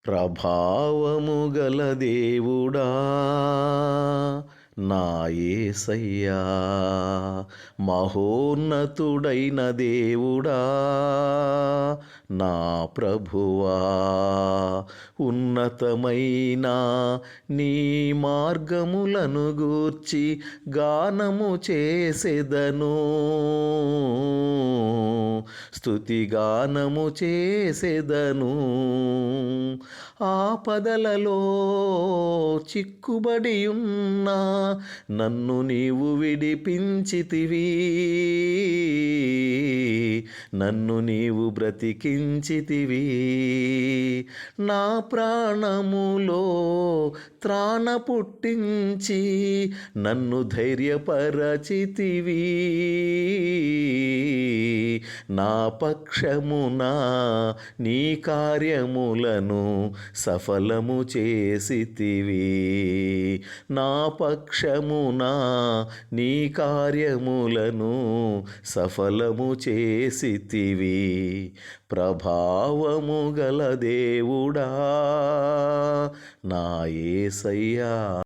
ప్రభావము గల దేవుడా నా యేసయ్యా, మహోన్నతుడైన దేవుడా నా ప్రభువా, ఉన్నతమైన నీ మార్గములను గూర్చి గానము చేసెదను, స్తుతిగానము చేసెదను. ఆపదలలో చిక్కుబడి ఉన్నా నన్ను నీవు విడిపించితివి, నన్ను నీవు బ్రతికించితివి. నా ప్రాణములో త్రాణ పుట్టించి నన్ను ధైర్యపరచితివి, నా పక్షమున నీ కార్యములను సఫలము చేసితివి, నా పక్షమున నీ కార్యములను సఫలము చేసితివి. ప్రభావము గల దేవుడా నా యేసయ్యా.